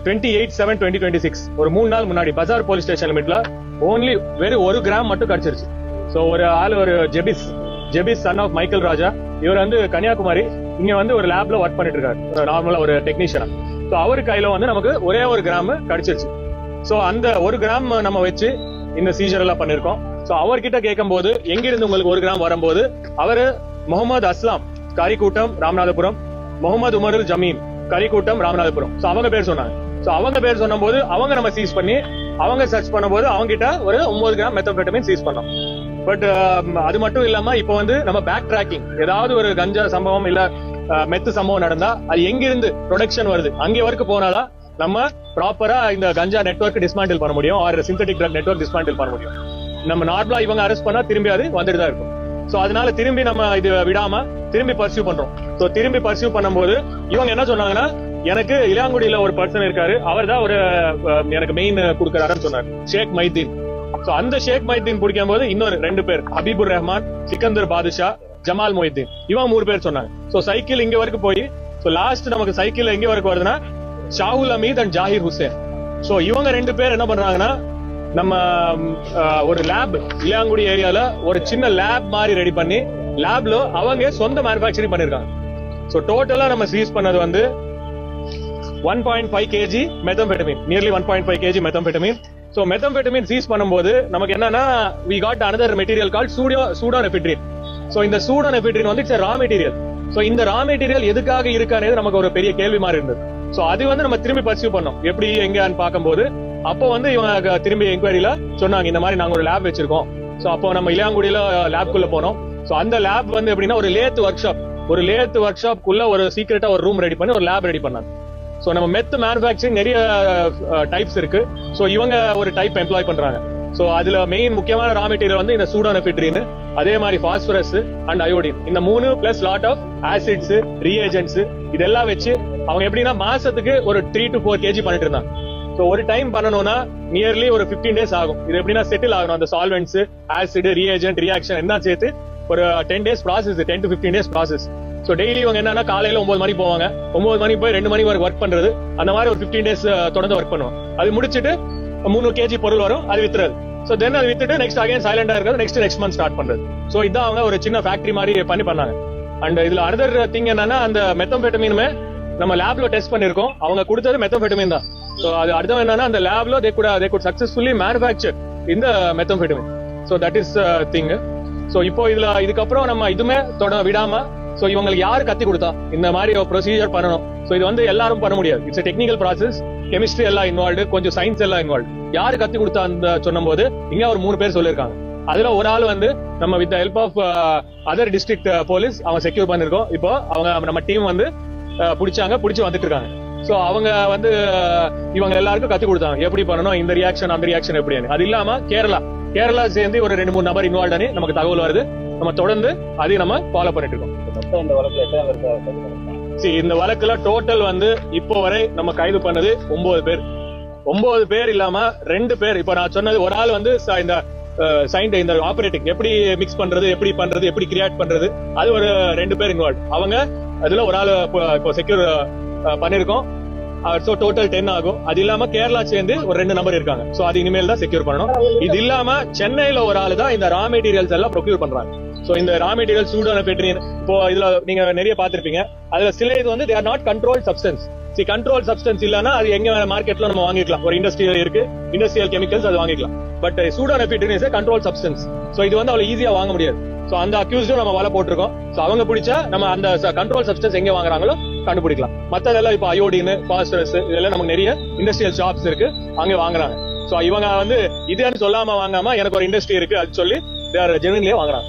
28/7/2026 ஒரு 3 நாள் முன்னாடி பஜார் போலீஸ் ஸ்டேஷன் லிமிட்ல ஓன்லி வெறும் 1 கிராம் மட்டும் கிடைச்சிருச்சு. சோ ஒரு ஆள், ஒரு ஜெபிஸ் சன் ஆஃப் மைக்கேல் ராஜா, இவர் வந்து கன்னியாகுமரி இங்க வந்து ஒரு லேப்ல ஒர்க் பண்ணிட்டு இருக்காரு, நார்மலா ஒரு டெக்னீஷியனா. சோ அவரு கையில வந்து நமக்கு ஒரே 1 கிராம் கிடைச்சிருச்சு. சோ அந்த 1 கிராம் நம்ம வச்சு இந்த சீஜர் எல்லாம் பண்ணிருக்கோம். சோ அவர்கிட்ட கேட்கும் போது எங்கிருந்து உங்களுக்கு 1 கிராம் வரும்போது அவரு முகமது அஸ்லாம் கரிக்கூட்டம் ராமநாதபுரம், முகமது உமருல் ஜமீன் கரிக்கூட்டம் ராமநாதபுரம். சோ அவங்க பேர் சொன்னாங்க. சோ அவங்க பேர் சொன்னும் போது அவங்க நம்ம சீஸ் பண்ணி அவங்க சர்ச் பண்ணும்போது அவங்க கிட்ட ஒரு 9 கிராம் மெத்தம்பெட்டமின் சீஸ் பண்ணோம். பட் அது மட்டும் இல்லாம இப்போ வந்து நம்ம பேக் ட்ராக்கிங், ஏதாவது ஒரு கஞ்சா சம்பவம் இல்ல மெத்து சம்பவம் நடந்தா அது எங்கிருந்து ப்ரொடக்ஷன் வருது அங்கே வரைக்கும் போனாதான் நம்ம ப்ராப்பரா இந்த கஞ்சா நெட்வொர்க் டிஸ்மாண்டில் பண்ண முடியும், ஆர் சிந்தட்டிக் ட்ரக் நெட்வொர்க் டிஸ்மாண்டில் பண்ண முடியும். நம்ம நார்மலா இவங்க அரெஸ்ட் பண்ணா திரும்பி அது வந்துட்டு தான் இருக்கும். சோ அதனால திரும்பி நம்ம இது விடாம திரும்பி பர்சியூ பண்றோம். சோ திரும்பி பர்சியூ பண்ணும்போது இவங்க என்ன சொன்னாங்கன்னா, எனக்கு இளையாங்குடியில ஒரு பர்சன் இருக்காரு, அவர் தான் ஒரு எனக்கு மெயின் கொடுக்கறாருன்னு சொன்னார், ஷேக் மைதீன். சோ அந்த ஷேக் மைதீன் பிடிக்கும் போது இன்னொரு 2 பேர், ஹபீபுர் ரஹ்மான், சிக்கந்தர் பாதுஷா, ஜமால் மொய்தீன், இவங்க 3 பேர் சொன்னாங்க. சோ சைக்கிள் இங்க வரைக்கும் போய் சோ லாஸ்ட் நமக்கு சைக்கிள் எங்க வரைக்கும் வருதுன்னா ஷாஹுல் அமீத் அண்ட் ஜாஹிர் ஹுசேன். சோ இவங்க 2 பேர் என்ன பண்றாங்கன்னா, நம்ம ஒரு லேப் இளையாங்குடி ஏரியால ஒரு சின்ன லேப் மாதிரி ரெடி பண்ணி லேப்ல அவங்க சொந்த மேனுபேக்சரிங் பண்ணிருக்காங்க. சோ டோட்டலா நம்ம சீஸ் பண்ணது வந்து 1.5 kg methamphetamine, nearly 1.5 kg methamphetamine. So methamphetamine seize பண்ணும்போது நமக்கு என்னன்னா, we got another material called pseudoephedrine. So இந்த pseudoephedrine வந்து இட்ஸ் ரா மெட்டீரியல். சோ இந்த ரா மெட்டீரியல் எதுக்காக இருக்கானது நமக்கு ஒரு பெரிய கேள்வி மாதிரி இருந்தது. சோ அது வந்து நம்ம திரும்பி பர்சியூ பண்ணோம், எப்படி எங்கன்னு பார்க்கும்போது அப்போ வந்து இவங்க திரும்பி என்கொயரியில சொன்னாங்க, இந்த மாதிரி நாங்க ஒரு லேப் வச்சிருக்கோம். சோ அப்போ நம்ம இளையாங்குடியில லேப்குள்ள போனோம். சோ அந்த லேப் வந்து எப்படின்னா ஒரு லேத் ஒர்க் ஷாப்க்குள்ள ஒரு சீக்கிரட்டா ஒரு ரூம் ரெடி பண்ணி ஒரு லேப் ரெடி பண்ணாங்க. சோ நம்ம மெத் மேனுபேக்சரிங் நிறைய டைப்ஸ் இருக்கு. சோ இவங்க ஒரு டைப் எம்ப்ளாய் பண்றாங்க. சோ அதுல மெயின் முக்கியமான ரா மெட்டீரியல் வந்து இந்த சூடோனெஃபிட்ரின், அதே மாதிரி பாஸ்பரஸ் அண்ட் அயோடின், இந்த 3 plus lot of acids, reagents இதெல்லாம் வச்சு அவங்க எப்படின்னா மாசத்துக்கு ஒரு 3 to 4 kg பண்ணிட்டு இருந்தாங்க. சோ ஒரு டைம் பண்ணணும்னா நியர்லி ஒரு 15 days ஆகும். இது எப்படின்னா செட்டில் ஆகணும், அந்த சால்வெண்ட்ஸ், ஆசிட், ரீஏஜென்ட், ரியாக்ஷன் என்ன சேர்த்து ஒரு 10 days process, 10 to 15 days process. So daily இவங்க என்னன்னா காலையில 9 மணிக்கு போவாங்க, 9 மணிக்கு போய் 2 மணி வரைக்கும் ஒர்க் பண்றது, அந்த மாதிரி ஒரு 15 days தொடர்ந்து ஒர்க் பண்ணுவோம். அது முடிச்சிட்டு 3 kg பொருள் வரும், அது வித்துறது. சோ தென் அது வித்துட்டு நெக்ஸ்ட் அகைன் சைலண்டா இருக்கிறது, நெக்ஸ்ட் மந்த் ஸ்டார்ட் பண்றது. சோ இதான் அவங்க ஒரு சின்ன ஃபேக்டரி மாதிரி பண்ணாங்க. அண்ட் இதுல அனதர் திங் என்னன்னா, அந்த மெத்தம்பெட்டமினுமே நம்ம லேப்ல டெஸ்ட் பண்ணிருக்கோம், அவங்க கொடுத்தது மெத்தம்பெட்டமின் தான். சோ அது அர்த்தம் என்னன்னா, அந்த லேப்ல they could successfully manufacture இந்த methamphetamine. So that is thing. So இப்போ இதுக்கப்புறம் நம்ம இதுமே விடாம, சோ இவங்களுக்கு யாரு கத்தி கொடுத்தா இந்த மாதிரி ப்ரொசீஜர் பண்ணணும். சோ இது வந்து எல்லாரும் பண்ண முடியாது, இட்ஸ் டெக்னிக்கல் ப்ராசஸ், கெமிஸ்ட்ரி எல்லாம் இன்வால்வ்டு, கொஞ்சம் சயின்ஸ் எல்லாம் இன்வால்வ். யாரு கத்தி கொடுத்தா அந்த சொன்னும் போது இங்க ஒரு 3 பேர் சொல்லிருக்காங்க. அதுல ஒரு ஆள் வந்து நம்ம with help of other district police அவங்க செக்யூர் பண்ணிருக்கோம். இப்போ அவங்க நம்ம டீம் வந்து பிடிச்சு வந்துட்டு இருக்காங்க. சோ அவங்க வந்து இவங்க எல்லாருக்கும் கத்து கொடுத்தாங்க, எப்படி பண்ணணும், இந்த ரியாக்ஷன் அந்த ரியாக்ஷன் எப்படின்னு. அது இல்லாம கேரளா சேர்ந்து ஒரு 2-3 நபர் இன்வால்வ் ஆனி நமக்கு தகவல் வருது. நம்ம தொடர்ந்து அதையும் நம்ம ஃபாலோ பண்ணிட்டு இருக்கோம். இந்த வழக்குல டோட்டல் வந்து இப்போ வரை நம்ம கைது பண்ணது 9 பேர் இல்லாம 2 பேர். இப்ப நான் சொன்னது ஒரு ஆள் வந்து இந்த ஆபரேட்டிங் எப்படி மிக்ஸ் பண்றது, எப்படி கிரியேட் பண்றது, அது ஒரு 2 பேர் இன்வால்வ். அவங்க அதுல ஒரு ஆள் இப்போ செக்யூர் பண்ணிருக்கோம். சோ டோட்டல் 10 ஆகும். அது இல்லாம கேரளா சேர்ந்து ஒரு 2 நபர் இருக்காங்க. சோ அது இனிமேல் தான் செக்யூர் பண்ணணும். இது இல்லாம சென்னையில ஒரு ஆளு தான் இந்த ரா மெட்டீரியல்ஸ் எல்லாம் ப்ரொக்யூர் பண்றாங்க. சோ இந்த ரா மெட்டீரியல் சூடோனெஃபிட்ரின் இப்போ இதுல நீங்க நிறைய பாத்திருப்பீங்க. அதுல சில இது வந்து they are not controlled substance. Control substance இல்லனா அது எங்க மார்க்கெட்ல நம்ம வாங்கிக்கலாம். ஒரு இண்டஸ்ட்ரியல் இருக்கு, இண்டஸ்ட்ரியல் கெமிக்கல்ஸ், அது வாங்கிக்கலாம். But pseudoephedrine is a controlled substance. So இது வந்து அவ்வளவு ஈஸியா வாங்க முடியாது. சோ அந்த அக்யூஸ்டும் நம்ம வலை போட்டிருக்கோம். சோ அவங்க பிடிச்சா நம்ம அந்த கண்ட்ரோல் சப்ஸ்டன்ஸ் எங்க வாங்குறாங்களோ கண்டுபிடிக்கலாம். மத்ததெல்லாம் இப்ப அயோடின், பாஸ்பரஸ் இதெல்லாம் நமக்கு நிறைய இண்டஸ்ட்ரியல் ஷாப்ஸ் இருக்கு, அங்க வாங்குறாங்க. சோ இவங்க வந்து இதுன்னு சொல்லாம வாங்காம எனக்கு ஒரு இண்டஸ்ட்ரி இருக்கு அது சொல்லி they are genuinely வாங்குறாங்க.